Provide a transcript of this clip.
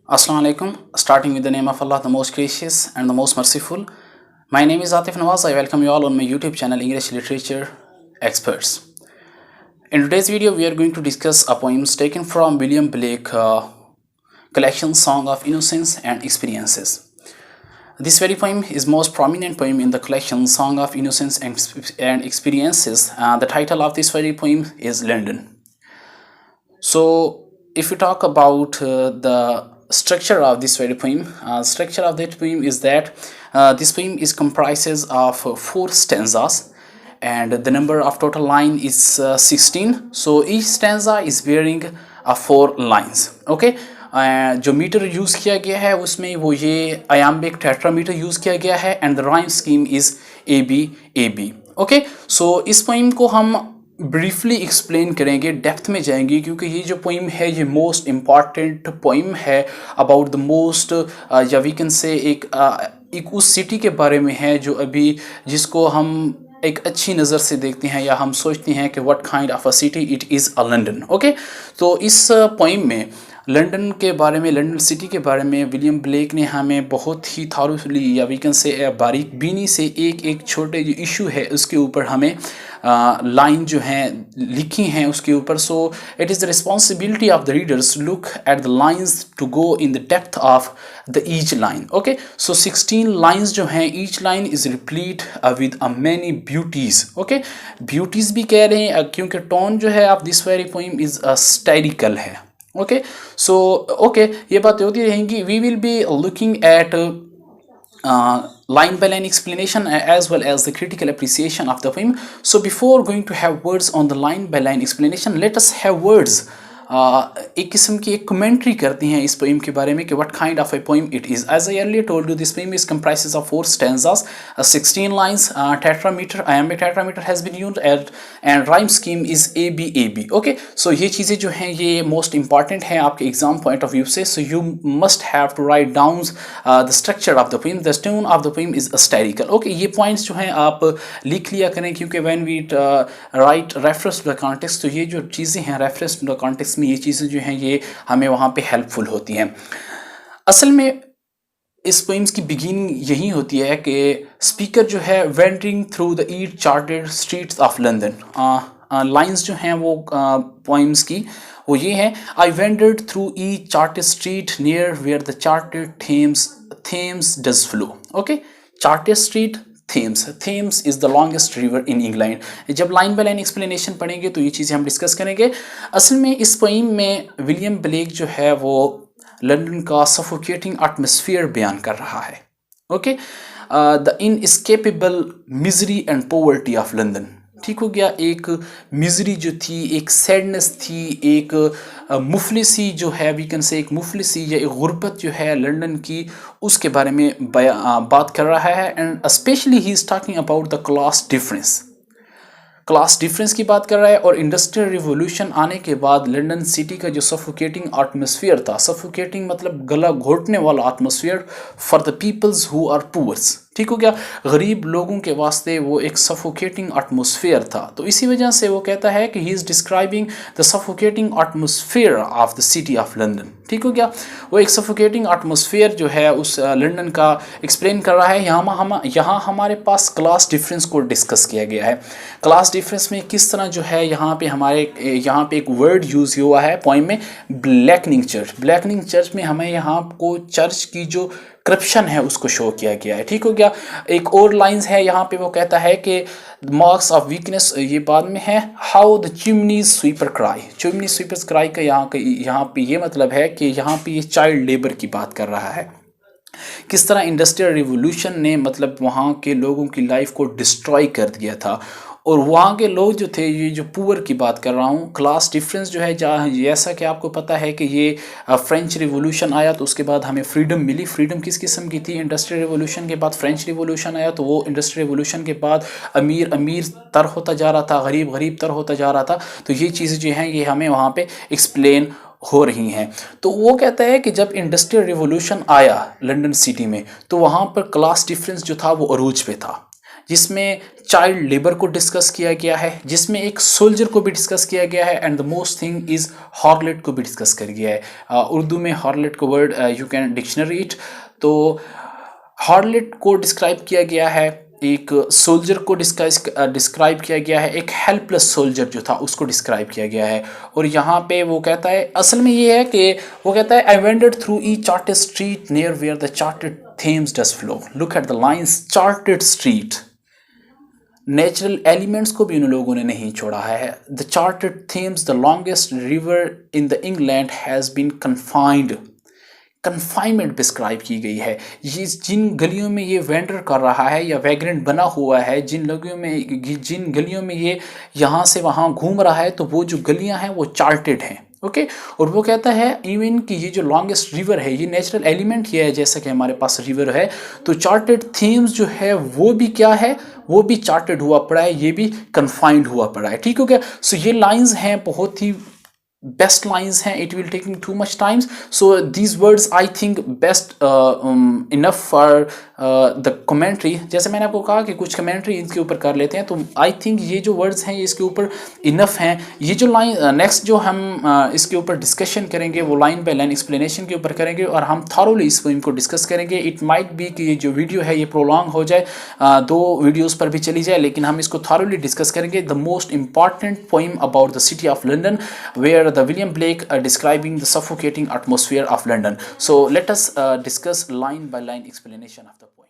Assalamu alaikum. Starting with the name of Allah, the most gracious and the most merciful. My name is Atif Nawaz. I welcome you all on my YouTube channel, English Literature Experts. In today's video, we are going to discuss a poem taken from William Blake collection Song of Innocence and Experiences. This very poem is most prominent poem in the collection Song of Innocence and Experiences. The title of this very poem is London. So, if we talk about the structure of this very poem, structure of that poem is that this poem is comprises of 4 stanzas, and the number of total line is 16. So each stanza is bearing 4 lines. Okay, जो metre use किया गया है उसमें वो ये iambic tetrameter use किया गया है, and the rhyme scheme is AB. Okay, so इस पोइम को हम ब्रीफली एक्सप्लेन करेंगे, डेप्थ में जाएंगे, क्योंकि ये जो पोइम है ये मोस्ट इम्पॉर्टेंट पोइम है अबाउट द मोस्ट, या वी कैन से एक उस सिटी के बारे में है जो अभी जिसको हम एक अच्छी नज़र से देखते हैं या हम सोचते हैं कि what kind of a city it is a London. Okay, तो इस पोइम में लंदन के बारे में, लंदन सिटी के बारे में विलियम ब्लेक ने हमें बहुत ही थारूफुली या वी कैन से बारीक बीनी से एक छोटे जो इशू है उसके ऊपर हमें लाइन जो हैं लिखी हैं उसके ऊपर. So it is the responsibility of the readers look at the lines to go in the depth of the each line. Okay, so 16 lines जो हैं, each line is replete with a many beauties. Okay, beauties भी कह रहे हैं क्योंकि tone जो है of this very poem is satirical है. ओके, सो ओके, ये बातें होती रहेंगी. We will be looking at line by line explanation as well as the critical appreciation of the poem. So before going to have words on the line by line explanation, let us have words. एक किस्म की एक commentary करती हैं इस poem के बारे में कि what kind of a poem it is. As I earlier told you, this poem is comprises of 4 stanzas, 16 lines, tetrameter, iambic tetrameter has been used, and rhyme scheme is AB. Okay, so ये चीज़ें जो हैं ये most important हैं आपके exam point of view से. So you must have to write down the structure of the poem. The tone of the poem is satirical. Okay, ये points जो हैं आप लिख लिया करें, क्योंकि when we write reference to the context, तो ये जो चीज़ें हैं रेफरेंस टू द कॉन्टेक्स्ट में, ये चीज़ें जो हैं ये हमें वहाँ पे हेल्पफुल होती हैं. असल में इस पोइम्स की बिगिनिंग यही होती है कि स्पीकर जो है wandering through the each chartered streets of London. Lines जो हैं वो पोइम्स की वो ये है: I wandered through each chartered street near where the chartered Thames does flow. Okay, chartered street, Thames is the longest river in England. जब line by line explanation पढ़ेंगे तो ये चीज़ें हम डिस्कस करेंगे. असल में इस पोइम में विलियम ब्लेक जो है वो लंदन का सफोकेटिंग एटमॉस्फेयर बयान कर रहा है. Okay, the inescapable misery and poverty of London. ठीक हो गया, एक मिजरी जो थी, एक सैडनेस थी, एक मुफलिसी जो है वी कैन से, एक मुफलिसी या एक गुर्बत जो है लंदन की, उसके बारे में बात कर रहा है. And specially he is talking about the class difference की बात कर रहा है. और इंडस्ट्रियल रिवोल्यूशन आने के बाद लंदन सिटी का जो सफोकेटिंग एटमॉस्फेयर था, सफोकेटिंग मतलब गला घोटने वाला atmosphere for the peoples who are poors. ठीक हो गया, गरीब लोगों के वास्ते वो एक सफोकेटिंग एटमॉस्फेयर था. तो इसी वजह से वो कहता है कि he is describing the suffocating atmosphere of the city of London. ठीक हो गया, वो एक सफोकेटिंग एटमॉस्फेयर जो है उस लंदन का एक्सप्लेन कर रहा है. यहाँ हमारे पास क्लास डिफरेंस को डिस्कस किया गया है. क्लास डिफरेंस में किस तरह जो है यहाँ पे एक वर्ड यूज़ हुआ है पोइम में, ब्लैकनिंग चर्च में हमें यहाँ को चर्च की जो करप्शन है उसको शो किया गया है. ठीक हो गया, एक और लाइंस है यहाँ पे, वो कहता है कि मार्क्स ऑफ वीकनेस, ये बाद में है, how the chimney sweepers cry का यहाँ पे ये मतलब है कि यहाँ पे ये चाइल्ड लेबर की बात कर रहा है. किस तरह इंडस्ट्रियल रिवोल्यूशन ने मतलब वहाँ के लोगों की लाइफ को डिस्ट्रॉय कर दिया था. और वहाँ के लोग जो थे, ये जो पुअर की बात कर रहा हूँ, क्लास डिफरेंस जो है, जैसा कि आपको पता है कि ये फ्रेंच रिवोल्यूशन आया तो उसके बाद हमें फ्रीडम मिली. फ्रीडम किस किस्म की थी? इंडस्ट्रियल रिवोल्यूशन के बाद फ्रेंच रिवोल्यूशन आया, तो वो इंडस्ट्रियल रिवोल्यूशन के बाद अमीर तर होता जा रहा था, गरीब तर होता जा रहा था. तो ये चीज़ें जो हैं ये हमें वहाँ पे एक्सप्लेन हो रही हैं. तो वो कहता है कि जब इंडस्ट्रियल रिवोल्यूशन आया लंदन सिटी में तो वहाँ पर क्लास डिफरेंस जो था वो अरूज पे था. जिसमें चाइल्ड लेबर को डिस्कस किया गया है, जिसमें एक सोल्जर को भी डिस्कस किया गया है, and the most thing is harlot को भी डिस्कस कर गया है। उर्दू में हार्लेट को word you can dictionary it. तो हार्लेट को डिस्क्राइब किया गया है, एक सोल्जर को डिस्क्राइब किया गया है, एक हेल्पलेस सोल्जर जो था उसको डिस्क्राइब किया गया है। और यहाँ पे वो कहता है, असल में ये है कि वो कहता है आई वेंडेड थ्रू ई chartered street near where the chartered Thames does flow, look at the lines chartered street. Natural elements को भी उन लोगों ने नहीं छोड़ा है। The chartered Thames the longest river in the England has been confinement describe की गई है। ये जिन गलियों में ये वेंडर कर रहा है या वैग्रेंट बना हुआ है, जिन गलियों में ये यहाँ से वहाँ घूम रहा है, तो वो जो गलियाँ हैं वो चार्टेड हैं। ओके और वो कहता है इवन कि ये जो लॉन्गेस्ट रिवर है, ये नेचुरल एलिमेंट ही है, जैसा कि हमारे पास रिवर है, तो चार्टेड थीम्स जो है वो भी क्या है, वो भी चार्टेड हुआ पड़ा है, ये भी कन्फाइंड हुआ पड़ा है। ठीक हो गया। सो ये लाइंस हैं, बहुत ही बेस्ट लाइंस हैं, it will taking too much times, so these words I think best enough for the commentary. जैसे मैंने आपको कहा कि कुछ कमेंट्री इसके ऊपर कर लेते हैं, तो आई थिंक ये जो वर्ड्स हैं ये इसके ऊपर इनफ हैं। ये जो लाइन नेक्स्ट जो हम इसके ऊपर डिस्कशन करेंगे वो लाइन बाय लाइन एक्सप्लेनेशन के ऊपर करेंगे और हम थॉरोली इस पोइम को डिस्कस करेंगे। इट माइट बी कि ये जो वीडियो है ये प्रोलॉन्ग हो जाए, 2 वीडियोस पर भी चली जाए, लेकिन हम इसको थॉरोली डिस्कस करेंगे। The most important poem about the city of London where the William Blake describing the suffocating atmosphere of London. So let us discuss line by line explanation of the poem.